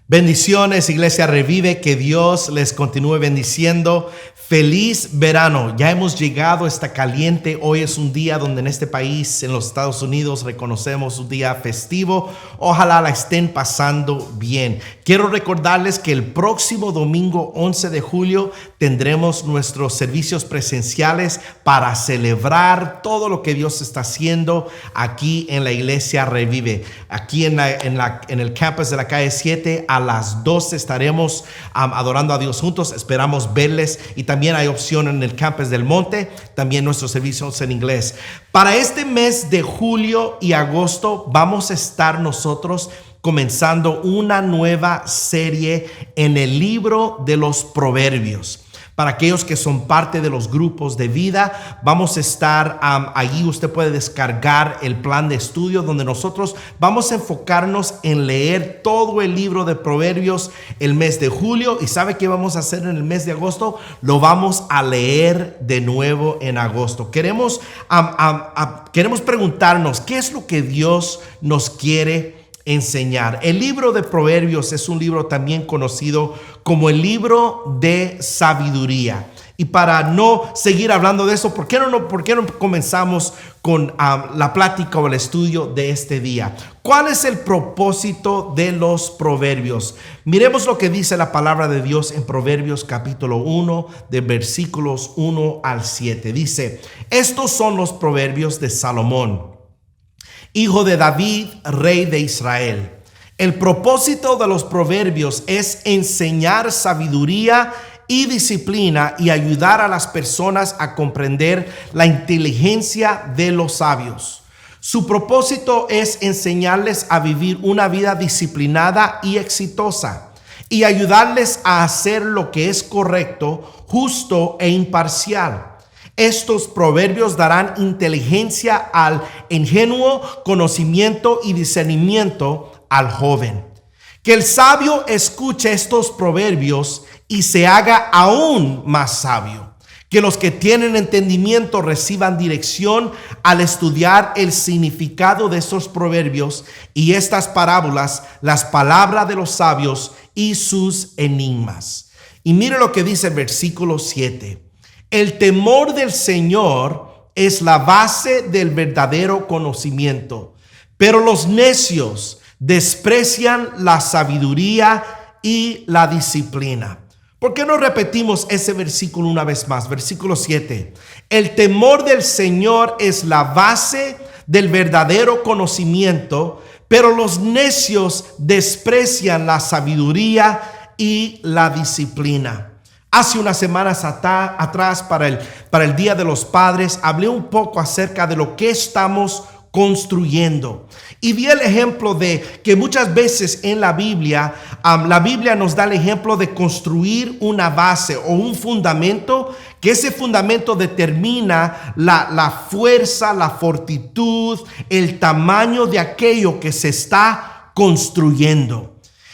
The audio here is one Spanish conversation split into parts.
Bendiciones, Iglesia Revive, que Dios les continúe bendiciendo. Feliz verano, ya hemos llegado, está caliente. Hoy es un día donde en este país, en los Estados Unidos, reconocemos un día festivo. Ojalá la estén pasando bien. Quiero recordarles que el próximo domingo 11 de julio tendremos nuestros servicios presenciales para celebrar todo lo que Dios está haciendo aquí en la Iglesia Revive. Aquí en el campus de la calle 7 a las 12 estaremos adorando a Dios juntos. Esperamos verles, y también hay opción en el campus del Monte, también nuestros servicios en inglés. Para este mes de julio y agosto vamos a estar nosotros comenzando una nueva serie en el libro de los Proverbios. Para aquellos que son parte de los grupos de vida, vamos a estar allí. Usted puede descargar el plan de estudio donde nosotros vamos a enfocarnos en leer todo el libro de Proverbios el mes de julio. ¿Y sabe qué vamos a hacer en el mes de agosto? Lo vamos a leer de nuevo en agosto. Queremos preguntarnos qué es lo que Dios nos quiere enseñar. El libro de Proverbios es un libro también conocido como el libro de sabiduría. Y para no seguir hablando de eso, ¿por qué no comenzamos con la plática o el estudio de este día? ¿Cuál es el propósito de los proverbios? Miremos lo que dice la palabra de Dios en Proverbios capítulo 1, de versículos 1 al 7. Dice: estos son los proverbios de Salomón, hijo de David, rey de Israel. El propósito de los proverbios es enseñar sabiduría y disciplina y ayudar a las personas a comprender la inteligencia de los sabios. Su propósito es enseñarles a vivir una vida disciplinada y exitosa y ayudarles a hacer lo que es correcto, justo e imparcial. Estos proverbios darán inteligencia al ingenuo, conocimiento y discernimiento al joven. Que el sabio escuche estos proverbios y se haga aún más sabio. Que los que tienen entendimiento reciban dirección al estudiar el significado de estos proverbios y estas parábolas, las palabras de los sabios y sus enigmas. Y mire lo que dice el versículo 7. El temor del Señor es la base del verdadero conocimiento, pero los necios desprecian la sabiduría y la disciplina. ¿Por qué no repetimos ese versículo una vez más? Versículo 7. El temor del Señor es la base del verdadero conocimiento, pero los necios desprecian la sabiduría y la disciplina. Hace unas semanas atrás, para el Día de los Padres, hablé un poco acerca de lo que estamos construyendo. Y di el ejemplo de que muchas veces en la Biblia nos da el ejemplo de construir una base o un fundamento, que ese fundamento determina la fuerza, la fortitud, el tamaño de aquello que se está construyendo.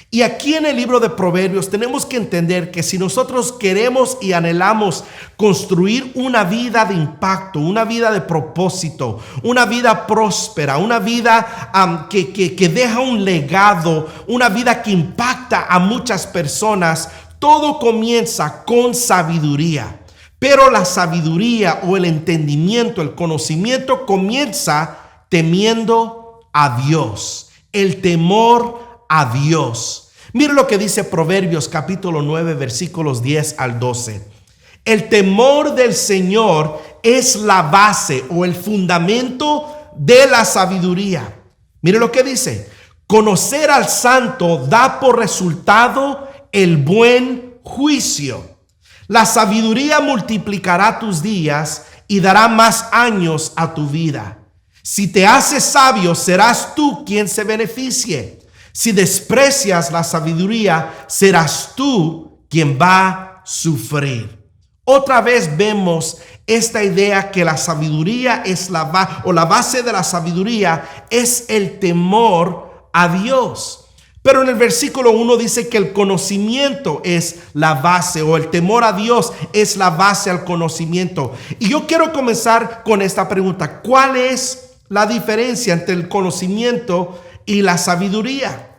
Y aquí en el libro de Proverbios tenemos que entender que si nosotros queremos y anhelamos construir una vida de impacto, una vida de propósito, una vida próspera, una vida que deja un legado, una vida que impacta a muchas personas, todo comienza con sabiduría. Pero la sabiduría o el entendimiento, el conocimiento comienza temiendo a Dios, el temor a Dios. Mire lo que dice Proverbios capítulo 9 versículos 10 al 12. El temor del Señor es la base o el fundamento de la sabiduría. Mire lo que dice: conocer al santo da por resultado el buen juicio. La sabiduría multiplicará tus días y dará más años a tu vida. Si te haces sabio, serás tú quien se beneficie. Si desprecias la sabiduría, serás tú quien va a sufrir. Otra vez vemos esta idea que la sabiduría es la base de la sabiduría es el temor a Dios. Pero en el versículo 1 dice que el conocimiento es la base, o el temor a Dios es la base al conocimiento. Y yo quiero comenzar con esta pregunta: ¿cuál es la diferencia entre el conocimiento y la sabiduría?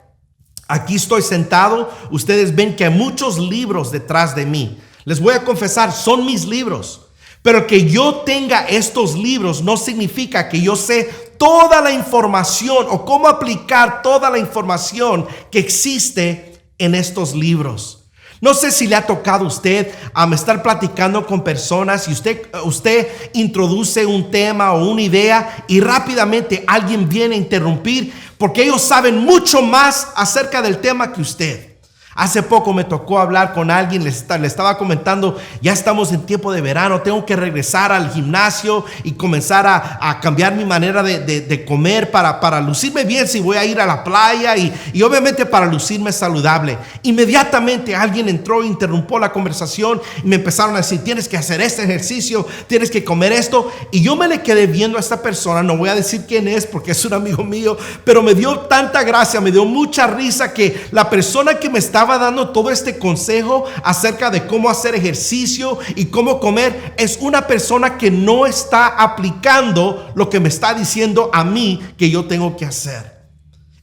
Aquí estoy sentado. Ustedes ven que hay muchos libros detrás de mí. Les voy a confesar, son mis libros. Pero que yo tenga estos libros no significa que yo sé toda la información o cómo aplicar toda la información que existe en estos libros. No sé si le ha tocado a usted estar platicando con personas y usted introduce un tema o una idea y rápidamente alguien viene a interrumpir porque ellos saben mucho más acerca del tema que usted. Hace poco me tocó hablar con alguien, le estaba comentando, ya estamos en tiempo de verano, tengo que regresar al gimnasio y comenzar a cambiar mi manera de comer para lucirme bien si voy a ir a la playa y obviamente para lucirme saludable. Inmediatamente alguien entró e interrumpió la conversación y me empezaron a decir, tienes que hacer este ejercicio, tienes que comer esto. Y yo me le quedé viendo a esta persona, no voy a decir quién es porque es un amigo mío, pero me dio tanta gracia, me dio mucha risa que la persona que me estaba dando todo este consejo acerca de cómo hacer ejercicio y cómo comer es una persona que no está aplicando lo que me está diciendo a mí que yo tengo que hacer.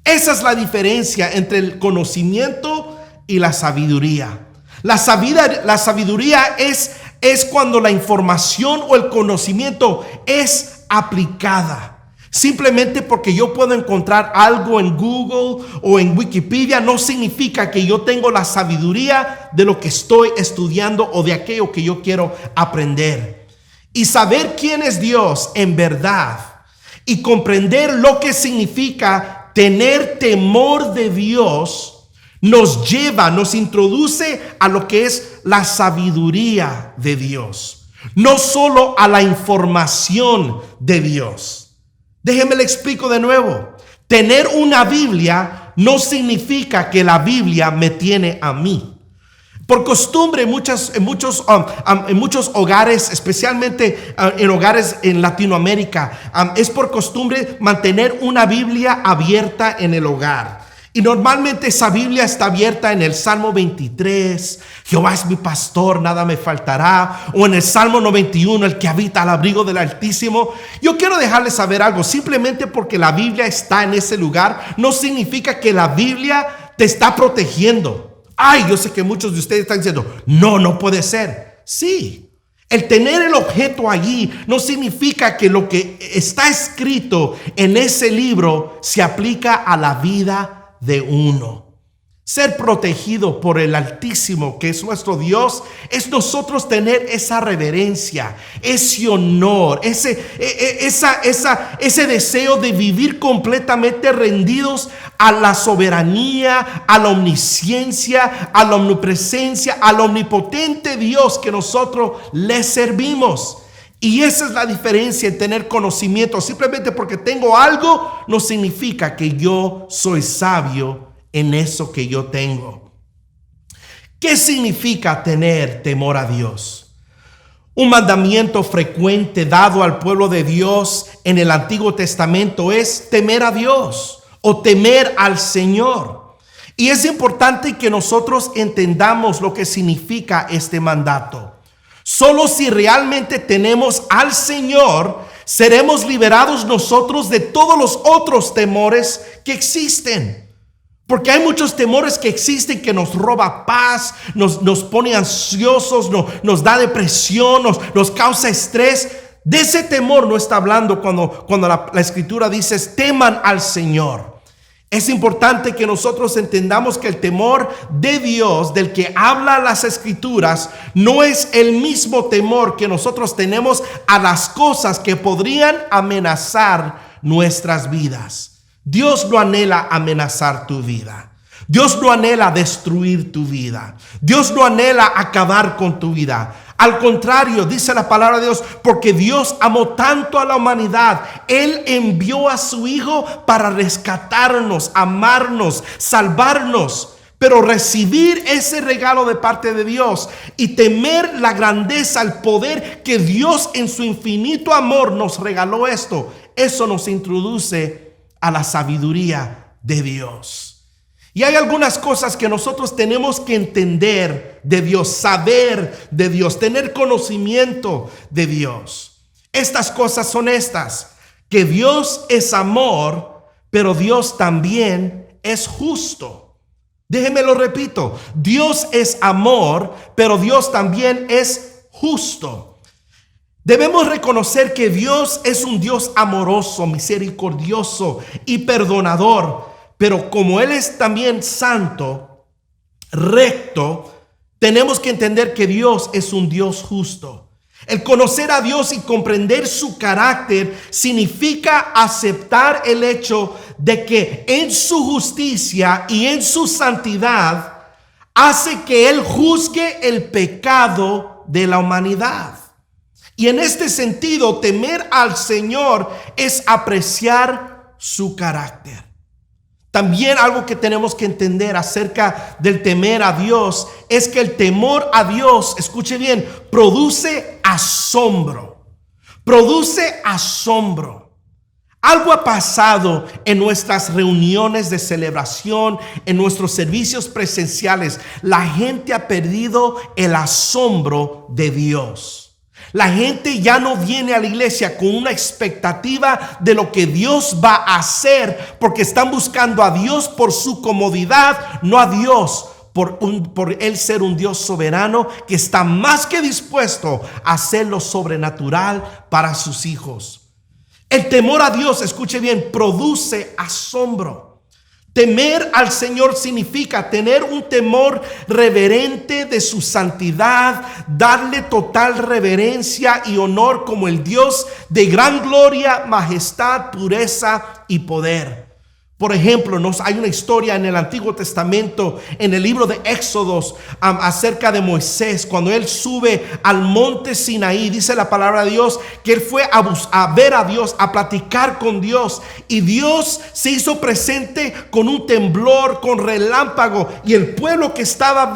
Esa es la diferencia entre el conocimiento y la sabiduría. La sabiduría es cuando la información o el conocimiento es aplicada. Simplemente porque yo puedo encontrar algo en Google o en Wikipedia no significa que yo tengo la sabiduría de lo que estoy estudiando o de aquello que yo quiero aprender. Y saber quién es Dios en verdad y comprender lo que significa tener temor de Dios nos introduce a lo que es la sabiduría de Dios, no solo a la información de Dios. Déjenme le explico de nuevo. Tener una Biblia no significa que la Biblia me tiene a mí. Por costumbre, en muchos hogares, especialmente en hogares en Latinoamérica, es por costumbre mantener una Biblia abierta en el hogar. Y normalmente esa Biblia está abierta en el Salmo 23, Jehová es mi pastor, nada me faltará, o en el Salmo 91, el que habita al abrigo del Altísimo. Yo quiero dejarles saber algo, simplemente porque la Biblia está en ese lugar, no significa que la Biblia te está protegiendo. Ay, yo sé que muchos de ustedes están diciendo, no puede ser. Sí, el tener el objeto allí no significa que lo que está escrito en ese libro se aplica a la vida de uno. Ser protegido por el Altísimo, que es nuestro Dios, es nosotros tener esa reverencia, ese honor, ese deseo de vivir completamente rendidos a la soberanía, a la omnisciencia, a la omnipresencia, al omnipotente Dios que nosotros le servimos. Y esa es la diferencia en tener conocimiento. Simplemente porque tengo algo no significa que yo soy sabio en eso que yo tengo. ¿Qué significa tener temor a Dios? Un mandamiento frecuente dado al pueblo de Dios en el Antiguo Testamento es temer a Dios o temer al Señor. Y es importante que nosotros entendamos lo que significa este mandato. Solo si realmente tenemos al Señor, seremos liberados nosotros de todos los otros temores que existen. Porque hay muchos temores que existen que nos roba paz, nos pone ansiosos, nos da depresión, nos causa estrés. De ese temor no está hablando cuando la Escritura dice teman al Señor. Es importante que nosotros entendamos que el temor de Dios, del que habla las Escrituras, no es el mismo temor que nosotros tenemos a las cosas que podrían amenazar nuestras vidas. Dios no anhela amenazar tu vida. Dios no anhela destruir tu vida. Dios no anhela acabar con tu vida. Al contrario, dice la palabra de Dios, porque Dios amó tanto a la humanidad, Él envió a su Hijo para rescatarnos, amarnos, salvarnos. Pero recibir ese regalo de parte de Dios y temer la grandeza, el poder que Dios en su infinito amor nos regaló esto, eso nos introduce a la sabiduría de Dios. Y hay algunas cosas que nosotros tenemos que entender de Dios, saber de Dios, tener conocimiento de Dios. Estas cosas son estas, que Dios es amor, pero Dios también es justo. Déjeme lo repito. Dios es amor, pero Dios también es justo. Debemos reconocer que Dios es un Dios amoroso, misericordioso y perdonador. Pero como Él es también santo, recto, tenemos que entender que Dios es un Dios justo. El conocer a Dios y comprender su carácter significa aceptar el hecho de que en su justicia y en su santidad hace que Él juzgue el pecado de la humanidad. Y en este sentido, temer al Señor es apreciar su carácter. También algo que tenemos que entender acerca del temer a Dios es que el temor a Dios, escuche bien, produce asombro. Produce asombro. Algo ha pasado en nuestras reuniones de celebración, en nuestros servicios presenciales. La gente ha perdido el asombro de Dios. La gente ya no viene a la iglesia con una expectativa de lo que Dios va a hacer, porque están buscando a Dios por su comodidad, no a Dios por Él ser un Dios soberano que está más que dispuesto a hacer lo sobrenatural para sus hijos. El temor a Dios, escuche bien, produce asombro. Temer al Señor significa tener un temor reverente de su santidad, darle total reverencia y honor como el Dios de gran gloria, majestad, pureza y poder. Por ejemplo, hay una historia en el Antiguo Testamento, en el libro de Éxodos, acerca de Moisés. Cuando él sube al monte Sinaí, dice la palabra de Dios que él fue a ver a Dios, a platicar con Dios. Y Dios se hizo presente con un temblor, con relámpago. Y el pueblo que estaba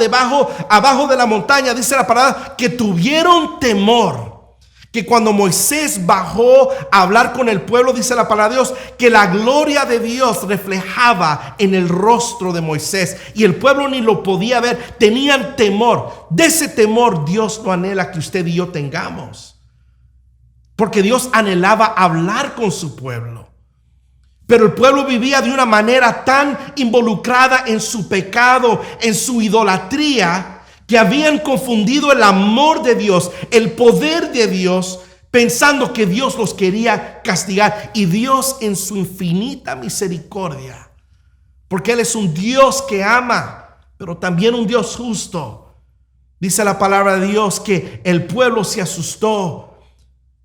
abajo de la montaña, dice la palabra, que tuvieron temor. Que cuando Moisés bajó a hablar con el pueblo, dice la palabra de Dios, que la gloria de Dios reflejaba en el rostro de Moisés. Y el pueblo ni lo podía ver, tenían temor. De ese temor Dios no anhela que usted y yo tengamos. Porque Dios anhelaba hablar con su pueblo. Pero el pueblo vivía de una manera tan involucrada en su pecado, en su idolatría, que habían confundido el amor de Dios, el poder de Dios, pensando que Dios los quería castigar. Y Dios, en su infinita misericordia, porque Él es un Dios que ama, pero también un Dios justo, dice la palabra de Dios que el pueblo se asustó.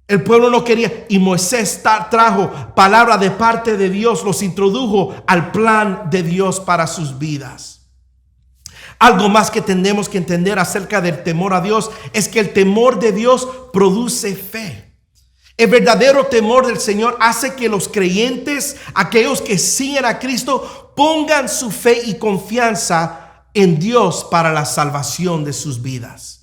El pueblo no quería, y Moisés trajo palabra de parte de Dios, los introdujo al plan de Dios para sus vidas. Algo más que tenemos que entender acerca del temor a Dios es que el temor de Dios produce fe. El verdadero temor del Señor hace que los creyentes, aquellos que siguen a Cristo, pongan su fe y confianza en Dios para la salvación de sus vidas.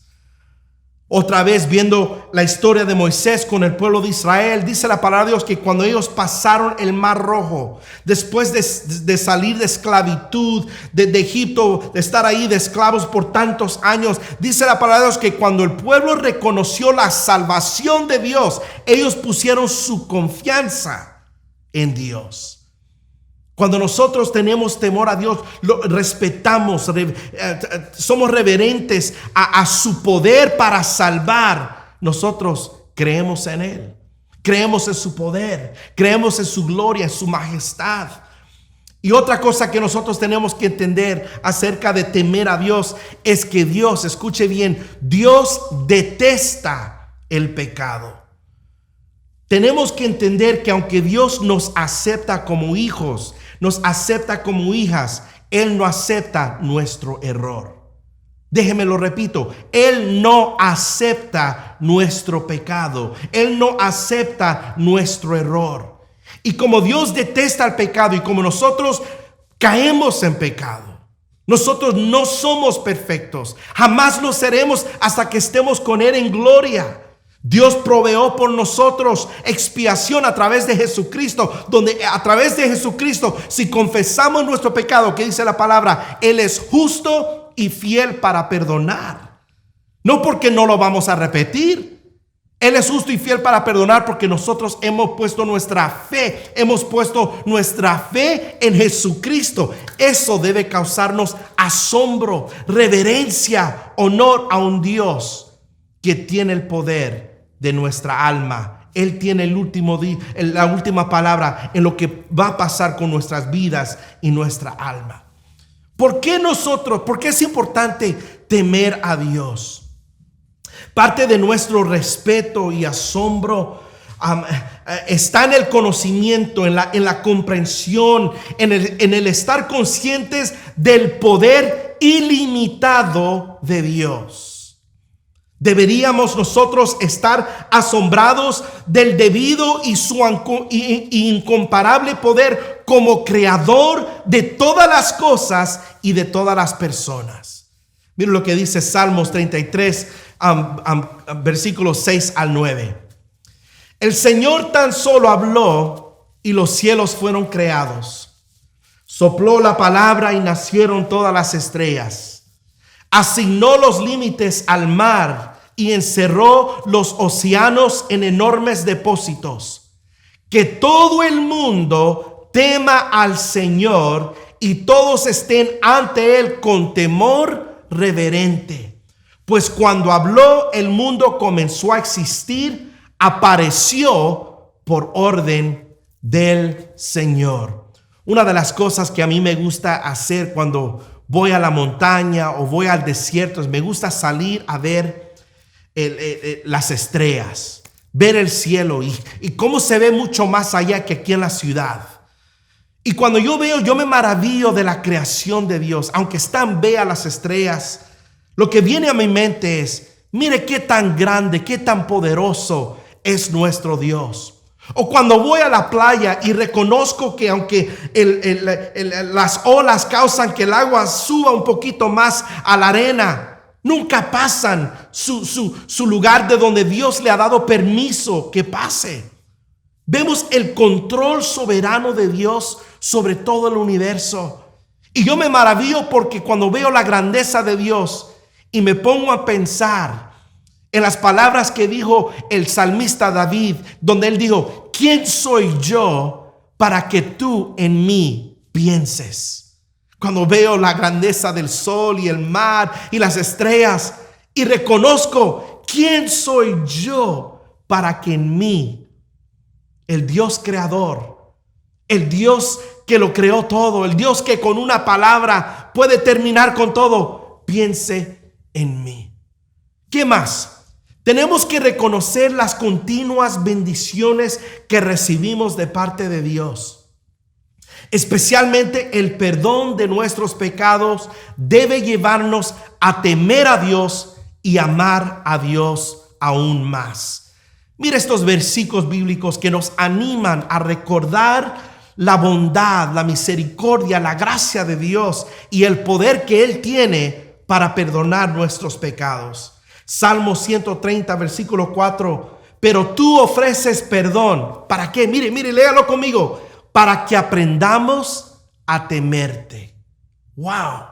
Otra vez, viendo la historia de Moisés con el pueblo de Israel, dice la palabra de Dios que cuando ellos pasaron el Mar Rojo, después de salir de esclavitud de Egipto, de estar ahí de esclavos por tantos años, dice la palabra de Dios que cuando el pueblo reconoció la salvación de Dios, ellos pusieron su confianza en Dios. Cuando nosotros tenemos temor a Dios, lo respetamos, somos reverentes a su poder para salvar. Nosotros creemos en Él, creemos en su poder, creemos en su gloria, en su majestad. Y otra cosa que nosotros tenemos que entender acerca de temer a Dios es que Dios, escuche bien, Dios detesta el pecado. Tenemos que entender que aunque Dios nos acepta como hijos, nos acepta como hijas, Él no acepta nuestro error. Déjeme lo repito, Él no acepta nuestro pecado, Él no acepta nuestro error. Y como Dios detesta el pecado y como nosotros caemos en pecado, nosotros no somos perfectos, jamás lo seremos hasta que estemos con Él en gloria. Dios proveó por nosotros expiación a través de Jesucristo, donde a través de Jesucristo, si confesamos nuestro pecado, que dice la palabra, Él es justo y fiel para perdonar. No porque no lo vamos a repetir, Él es justo y fiel para perdonar porque nosotros hemos puesto nuestra fe en Jesucristo. Eso debe causarnos asombro, reverencia, honor a un Dios que tiene el poder de nuestra alma. Él tiene la última palabra en lo que va a pasar con nuestras vidas y nuestra alma. ¿Por qué es importante temer a Dios? Parte de nuestro respeto y asombro está en el conocimiento, en la comprensión, en el estar conscientes del poder ilimitado de Dios. Deberíamos nosotros estar asombrados del debido y su incomparable poder como creador de todas las cosas y de todas las personas. Miren lo que dice Salmos 33, versículos 6 al 9. El Señor tan solo habló y los cielos fueron creados. Sopló la palabra y nacieron todas las estrellas. Asignó los límites al mar y encerró los océanos en enormes depósitos. Que todo el mundo tema al Señor y todos estén ante Él con temor reverente. Pues cuando habló, el mundo comenzó a existir, apareció por orden del Señor. Una de las cosas que a mí me gusta hacer cuando voy a la montaña o voy al desierto es me gusta salir a ver las estrellas, ver el cielo y cómo se ve mucho más allá que aquí en la ciudad. Y cuando yo me maravillo de la creación de Dios, aunque están bellas las estrellas. Lo que viene a mi mente es, mire qué tan grande, qué tan poderoso es nuestro Dios. O cuando voy a la playa y reconozco que aunque las olas causan que el agua suba un poquito más a la arena, nunca pasan su lugar de donde Dios le ha dado permiso que pase. Vemos el control soberano de Dios sobre todo el universo. Y yo me maravillo porque cuando veo la grandeza de Dios, y me pongo a pensar en las palabras que dijo el salmista David, donde él dijo, ¿quién soy yo para que tú en mí pienses? Cuando veo la grandeza del sol y el mar y las estrellas y reconozco, ¿quién soy yo para que en mí, el Dios creador, el Dios que lo creó todo, el Dios que con una palabra puede terminar con todo, piense en mí? ¿Qué más? Tenemos que reconocer las continuas bendiciones que recibimos de parte de Dios. Especialmente el perdón de nuestros pecados debe llevarnos a temer a Dios y amar a Dios aún más. Mira estos versículos bíblicos que nos animan a recordar la bondad, la misericordia, la gracia de Dios y el poder que Él tiene para perdonar nuestros pecados. Salmo 130, versículo 4. Pero tú ofreces perdón. ¿Para qué? Mire, léalo conmigo. Para que aprendamos a temerte. Wow.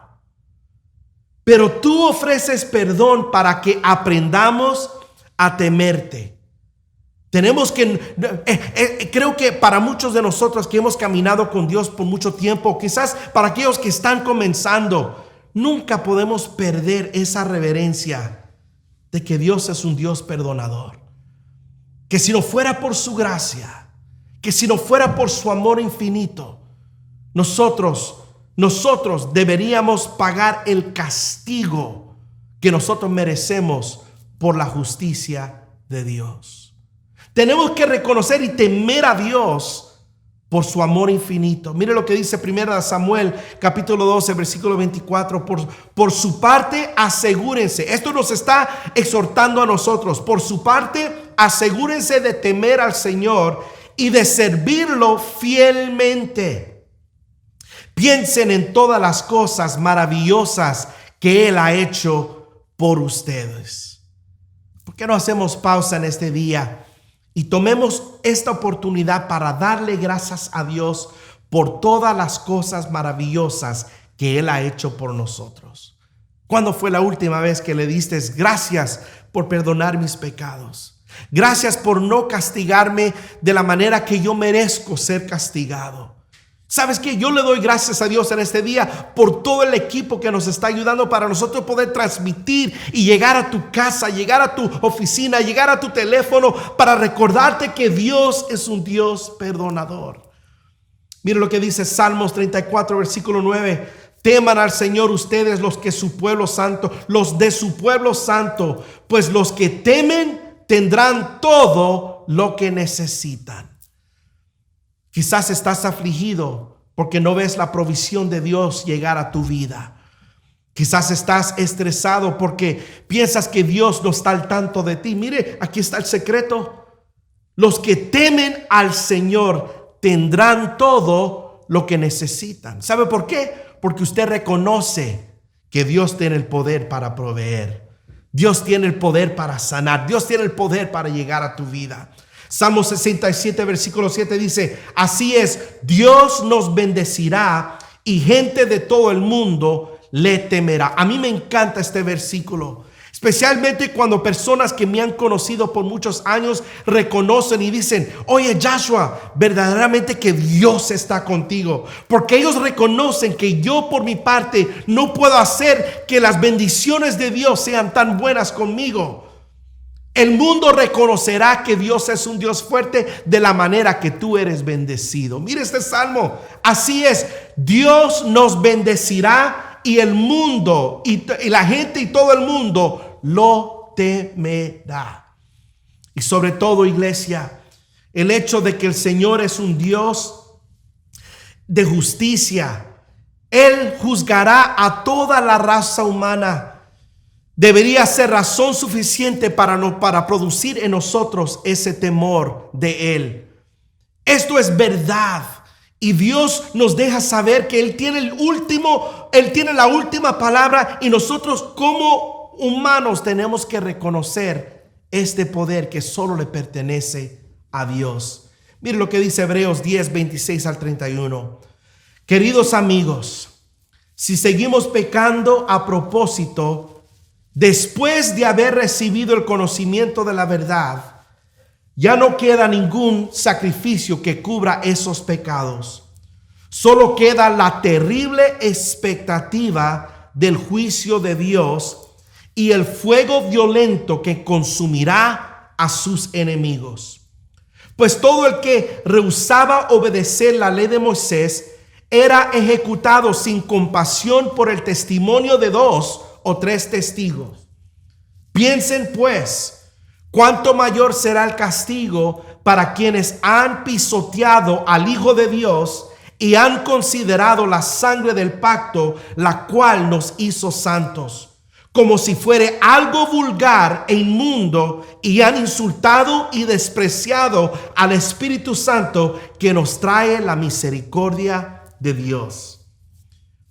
Pero tú ofreces perdón para que aprendamos a temerte. Tenemos que, creo que para muchos de nosotros que hemos caminado con Dios por mucho tiempo, quizás para aquellos que están comenzando, nunca podemos perder esa reverencia de que Dios es un Dios perdonador. Que si no fuera por su gracia, que si no fuera por su amor infinito, nosotros deberíamos pagar el castigo que nosotros merecemos por la justicia de Dios. Tenemos que reconocer y temer a Dios por su amor infinito. Mire lo que dice 1 Samuel capítulo 12 versículo 24. Por su parte asegúrense. Esto nos está exhortando a nosotros. Por su parte asegúrense de temer al Señor y de servirlo fielmente. Piensen en todas las cosas maravillosas que Él ha hecho por ustedes. ¿Por qué no hacemos pausa en este día y tomemos esta oportunidad para darle gracias a Dios por todas las cosas maravillosas que Él ha hecho por nosotros? ¿Cuándo fue la última vez que le diste gracias por perdonar mis pecados? Gracias por no castigarme de la manera que yo merezco ser castigado. ¿Sabes qué? Yo le doy gracias a Dios en este día por todo el equipo que nos está ayudando para nosotros poder transmitir y llegar a tu casa, llegar a tu oficina, llegar a tu teléfono para recordarte que Dios es un Dios perdonador. Mira lo que dice Salmos 34, versículo 9. Teman al Señor ustedes los de su pueblo santo, pues los que temen tendrán todo lo que necesitan. Quizás estás afligido porque no ves la provisión de Dios llegar a tu vida. Quizás estás estresado porque piensas que Dios no está al tanto de ti. Mire, aquí está el secreto. Los que temen al Señor tendrán todo lo que necesitan. ¿Sabe por qué? Porque usted reconoce que Dios tiene el poder para proveer. Dios tiene el poder para sanar. Dios tiene el poder para llegar a tu vida. Salmo 67, versículo 7 dice: así es, Dios nos bendecirá y gente de todo el mundo le temerá. A mí me encanta este versículo, especialmente cuando personas que me han conocido por muchos años reconocen y dicen: oye, Joshua, verdaderamente que Dios está contigo, porque ellos reconocen que yo por mi parte no puedo hacer que las bendiciones de Dios sean tan buenas conmigo. El mundo reconocerá que Dios es un Dios fuerte de la manera que tú eres bendecido. Mire este salmo. Así es, Dios nos bendecirá y el mundo y la gente y todo el mundo lo temerá. Y sobre todo, iglesia, el hecho de que el Señor es un Dios de justicia. Él juzgará a toda la raza humana. Debería ser razón suficiente para producir en nosotros ese temor de Él. Esto es verdad. Y Dios nos deja saber que Él tiene la última palabra, y nosotros como humanos tenemos que reconocer este poder que solo le pertenece a Dios. Mire lo que dice Hebreos 10, 26 al 31. Queridos amigos, si seguimos pecando a propósito, después de haber recibido el conocimiento de la verdad, ya no queda ningún sacrificio que cubra esos pecados. Solo queda la terrible expectativa del juicio de Dios y el fuego violento que consumirá a sus enemigos. Pues todo el que rehusaba obedecer la ley de Moisés era ejecutado sin compasión por el testimonio de 2 o 3 testigos. Piensen pues, cuánto mayor será el castigo para quienes han pisoteado al Hijo de Dios y han considerado la sangre del pacto, la cual nos hizo santos, como si fuere algo vulgar e inmundo, y han insultado y despreciado al Espíritu Santo que nos trae la misericordia de Dios.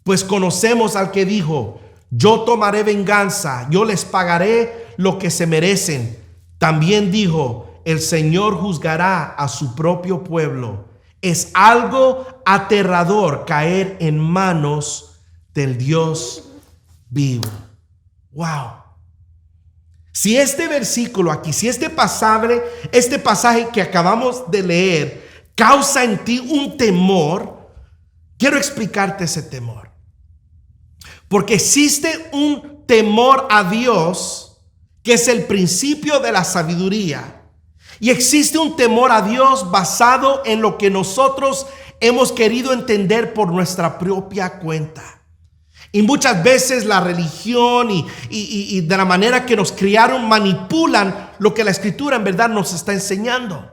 Pues conocemos al que dijo: yo tomaré venganza, yo les pagaré lo que se merecen. También dijo: el Señor juzgará a su propio pueblo. Es algo aterrador caer en manos del Dios vivo. Wow. Si este versículo aquí, si este pasaje que acabamos de leer causa en ti un temor, quiero explicarte ese temor. Porque existe un temor a Dios que es el principio de la sabiduría. Y existe un temor a Dios basado en lo que nosotros hemos querido entender por nuestra propia cuenta. Y muchas veces la religión y de la manera que nos criaron manipulan lo que la Escritura en verdad nos está enseñando.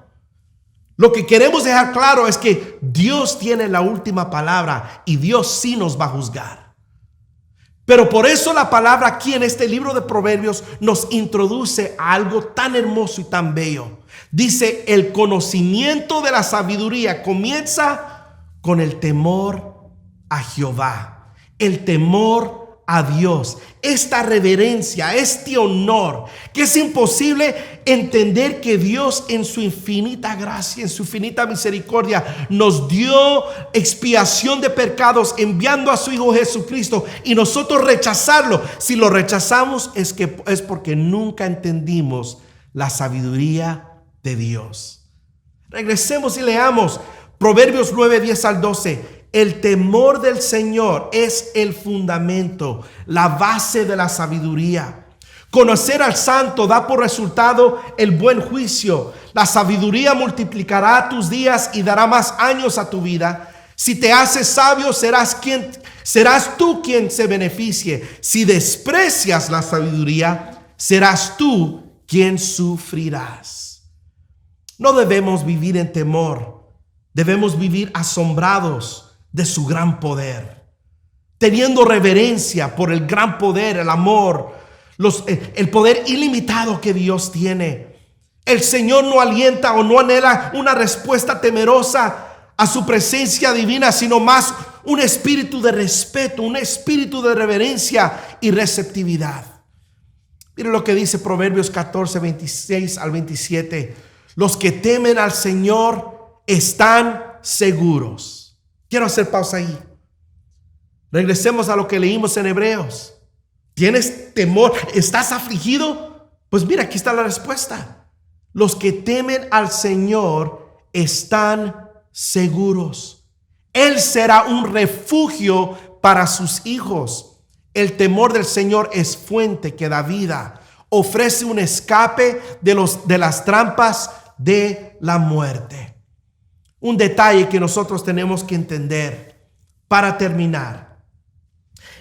Lo que queremos dejar claro es que Dios tiene la última palabra y Dios sí nos va a juzgar. Pero por eso la palabra aquí en este libro de Proverbios nos introduce a algo tan hermoso y tan bello. Dice: el conocimiento de la sabiduría comienza con el temor a Jehová, el temor a Dios, esta reverencia, este honor, que es imposible entender que Dios en su infinita gracia, en su infinita misericordia, nos dio expiación de pecados enviando a su Hijo Jesucristo, y nosotros rechazarlo. Si lo rechazamos es porque nunca entendimos la sabiduría de Dios. Regresemos y leamos Proverbios 9, 10 al 12. El temor del Señor es el fundamento, la base de la sabiduría. Conocer al santo da por resultado el buen juicio. La sabiduría multiplicará tus días y dará más años a tu vida. Si te haces sabio, serás tú quien se beneficie. Si desprecias la sabiduría, serás tú quien sufrirás. No debemos vivir en temor. Debemos vivir asombrados de su gran poder, teniendo reverencia por el gran poder, el amor, el poder ilimitado que Dios tiene. El Señor no alienta o no anhela una respuesta temerosa a su presencia divina, sino más un espíritu de respeto, un espíritu de reverencia y receptividad. Mire lo que dice Proverbios 14, 26 al 27. Los que temen al Señor están seguros. Quiero hacer pausa ahí. Regresemos a lo que leímos en Hebreos. ¿Tienes temor? ¿Estás afligido? Pues mira, aquí está la respuesta. Los que temen al Señor están seguros. Él será un refugio para sus hijos. El temor del Señor es fuente que da vida. Ofrece un escape de las trampas de la muerte. Un detalle que nosotros tenemos que entender para terminar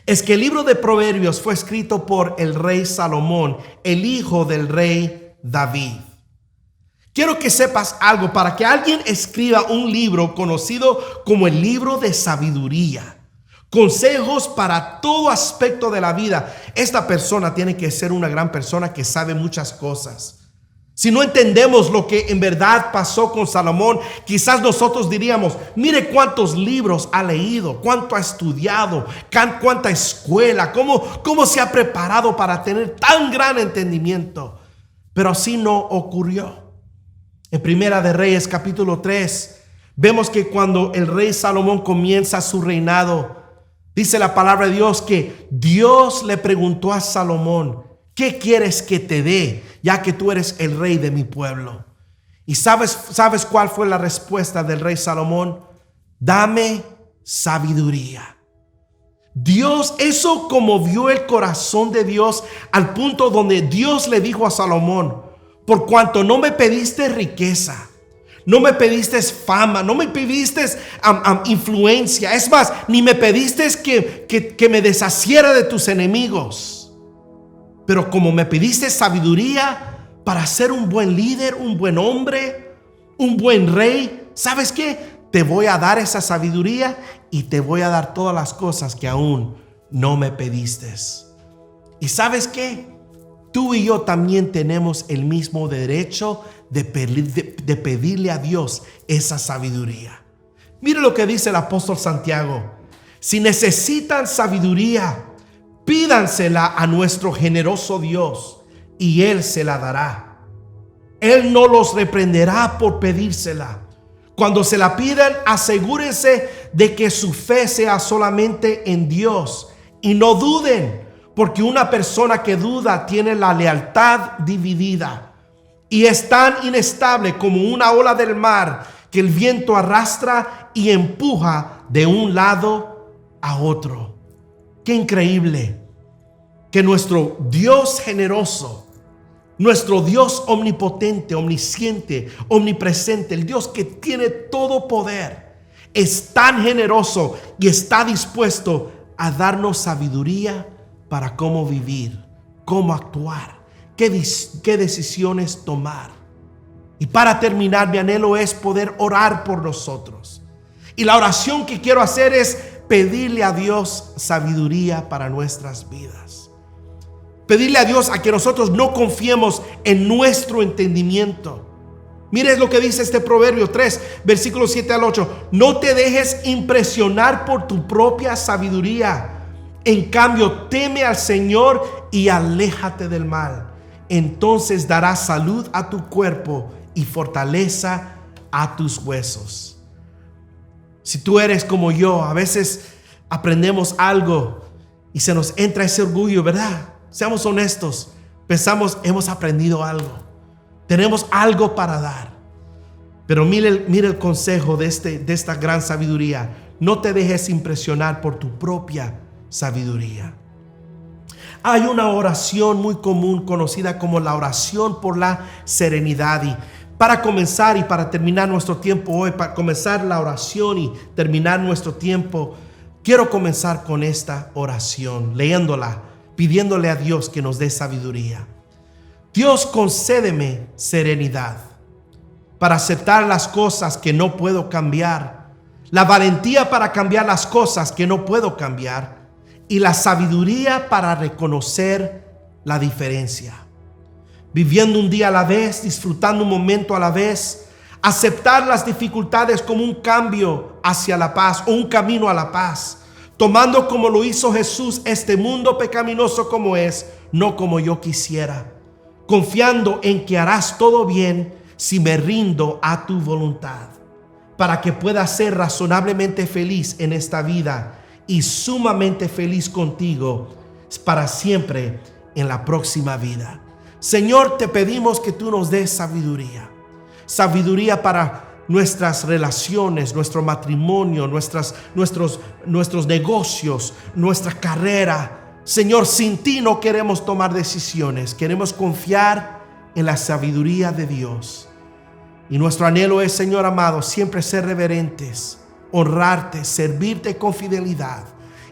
es que el libro de Proverbios fue escrito por el rey Salomón, el hijo del rey David. Quiero que sepas algo. Para que alguien escriba un libro conocido como el libro de sabiduría, consejos para todo aspecto de la vida, esta persona tiene que ser una gran persona que sabe muchas cosas. Si no entendemos lo que en verdad pasó con Salomón, quizás nosotros diríamos: mire cuántos libros ha leído, cuánto ha estudiado, cuánta escuela, cómo se ha preparado para tener tan gran entendimiento. Pero así no ocurrió. En Primera de Reyes capítulo 3 vemos que cuando el rey Salomón comienza su reinado, dice la palabra de Dios que Dios le preguntó a Salomón: ¿qué quieres que te dé, ya que tú eres el rey de mi pueblo? ¿Y sabes cuál fue la respuesta del rey Salomón? Dame sabiduría. Dios, eso conmovió el corazón de Dios al punto donde Dios le dijo a Salomón: por cuanto no me pediste riqueza, no me pediste fama, no me pediste influencia, es más, ni me pediste que me deshaciera de tus enemigos, pero como me pediste sabiduría para ser un buen líder, un buen hombre, un buen rey, ¿sabes qué? Te voy a dar esa sabiduría y te voy a dar todas las cosas que aún no me pediste. ¿Y sabes qué? Tú y yo también tenemos el mismo derecho de pedirle a Dios esa sabiduría. Mire lo que dice el apóstol Santiago: si necesitan sabiduría, pídansela a nuestro generoso Dios y Él se la dará. Él no los reprenderá por pedírsela. Cuando se la pidan, asegúrense de que su fe sea solamente en Dios y no duden, porque una persona que duda tiene la lealtad dividida y es tan inestable como una ola del mar que el viento arrastra y empuja de un lado a otro. Qué increíble que nuestro Dios generoso, nuestro Dios omnipotente, omnisciente, omnipresente, el Dios que tiene todo poder, es tan generoso y está dispuesto a darnos sabiduría para cómo vivir, cómo actuar, qué decisiones tomar. Y para terminar, mi anhelo es poder orar por nosotros. Y la oración que quiero hacer es pedirle a Dios sabiduría para nuestras vidas. Pedirle a Dios a que nosotros no confiemos en nuestro entendimiento. Mire lo que dice este Proverbio 3, versículos 7 al 8. No te dejes impresionar por tu propia sabiduría. En cambio, teme al Señor y aléjate del mal. Entonces darás salud a tu cuerpo y fortaleza a tus huesos. Si tú eres como yo, a veces aprendemos algo y se nos entra ese orgullo, ¿verdad? Seamos honestos, pensamos hemos aprendido algo. Tenemos algo para dar. Pero mire el consejo de esta gran sabiduría. No te dejes impresionar por tu propia sabiduría. Hay una oración muy común conocida como la oración por la serenidad. Y para comenzar y para terminar nuestro tiempo hoy, para comenzar la oración y terminar nuestro tiempo, quiero comenzar con esta oración, leyéndola, pidiéndole a Dios que nos dé sabiduría. Dios, concédeme serenidad para aceptar las cosas que no puedo cambiar, la valentía para cambiar las cosas que no puedo cambiar y la sabiduría para reconocer la diferencia. Viviendo un día a la vez, disfrutando un momento a la vez, aceptar las dificultades como un cambio hacia la paz o un camino a la paz, tomando como lo hizo Jesús este mundo pecaminoso como es, no como yo quisiera, confiando en que harás todo bien si me rindo a tu voluntad, para que pueda ser razonablemente feliz en esta vida y sumamente feliz contigo para siempre en la próxima vida. Señor, te pedimos que tú nos des sabiduría. Sabiduría para nuestras relaciones, nuestro matrimonio, nuestros negocios, nuestra carrera. Señor, sin ti no queremos tomar decisiones. Queremos confiar en la sabiduría de Dios. Y nuestro anhelo es, Señor amado, siempre ser reverentes, honrarte, servirte con fidelidad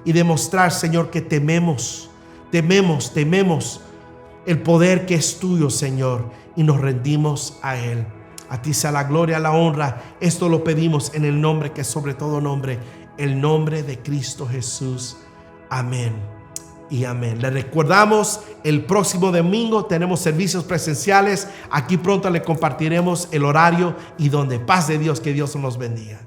y demostrar, Señor, que tememos el poder que es tuyo, Señor, y nos rendimos a Él. A ti sea la gloria, la honra. Esto lo pedimos en el nombre que es sobre todo nombre, el nombre de Cristo Jesús. Amén y amén. Le recordamos, el próximo domingo tenemos servicios presenciales. Aquí pronto le compartiremos el horario y donde paz de Dios, que Dios nos bendiga.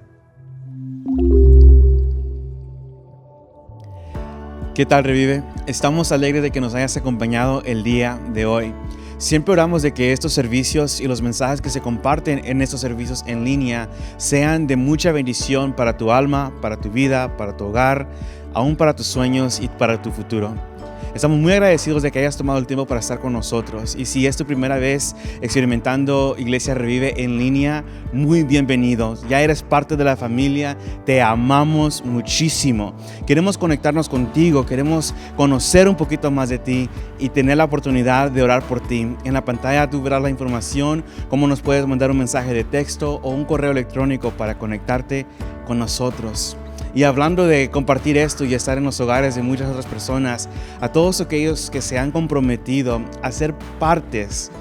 ¿Qué tal, Revive? Estamos alegres de que nos hayas acompañado el día de hoy. Siempre oramos de que estos servicios y los mensajes que se comparten en estos servicios en línea sean de mucha bendición para tu alma, para tu vida, para tu hogar, aún para tus sueños y para tu futuro. Estamos muy agradecidos de que hayas tomado el tiempo para estar con nosotros. Y si es tu primera vez experimentando Iglesia Revive en línea, muy bienvenido. Ya eres parte de la familia, te amamos muchísimo. Queremos conectarnos contigo, queremos conocer un poquito más de ti y tener la oportunidad de orar por ti. En la pantalla tú verás la información, cómo nos puedes mandar un mensaje de texto o un correo electrónico para conectarte con nosotros. Y hablando de compartir esto y estar en los hogares de muchas otras personas, a todos aquellos que se han comprometido a ser partes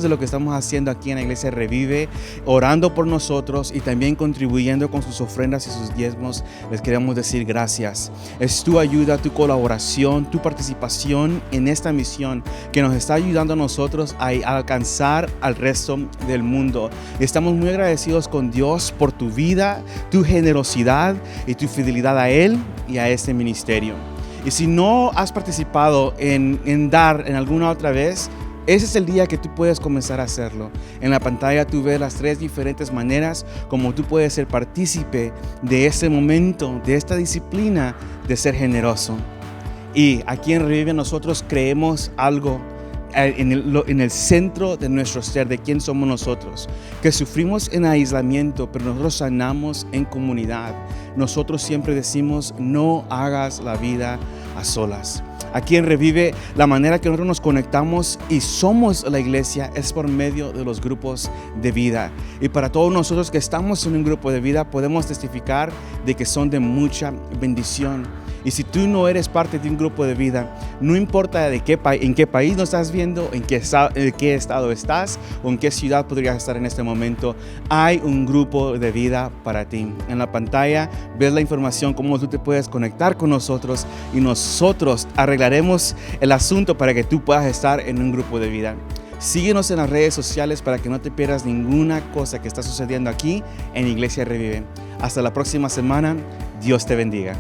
de lo que estamos haciendo aquí en la Iglesia Revive, orando por nosotros y también contribuyendo con sus ofrendas y sus diezmos, les queremos decir gracias. Es tu ayuda, tu colaboración, tu participación en esta misión que nos está ayudando a nosotros a alcanzar al resto del mundo. Estamos muy agradecidos con Dios por tu vida, tu generosidad y tu fidelidad a Él y a este ministerio. Y si no has participado en dar en alguna otra vez, ese es el día que tú puedes comenzar a hacerlo. En la pantalla tú ves las 3 diferentes maneras como tú puedes ser partícipe de ese momento, de esta disciplina de ser generoso. Y aquí en Revive nosotros creemos algo en el centro de nuestro ser, de quién somos nosotros, que sufrimos en aislamiento, pero nosotros sanamos en comunidad. Nosotros siempre decimos, no hagas la vida a solas. Aquí en Revive, la manera que nosotros nos conectamos y somos la iglesia es por medio de los grupos de vida. Y para todos nosotros que estamos en un grupo de vida, podemos testificar de que son de mucha bendición. Y si tú no eres parte de un grupo de vida, no importa en qué país nos estás viendo, en qué estado estás o en qué ciudad podrías estar en este momento, hay un grupo de vida para ti. En la pantalla ves la información, cómo tú te puedes conectar con nosotros y nosotros arreglaremos el asunto para que tú puedas estar en un grupo de vida. Síguenos en las redes sociales para que no te pierdas ninguna cosa que está sucediendo aquí en Iglesia Revive. Hasta la próxima semana. Dios te bendiga.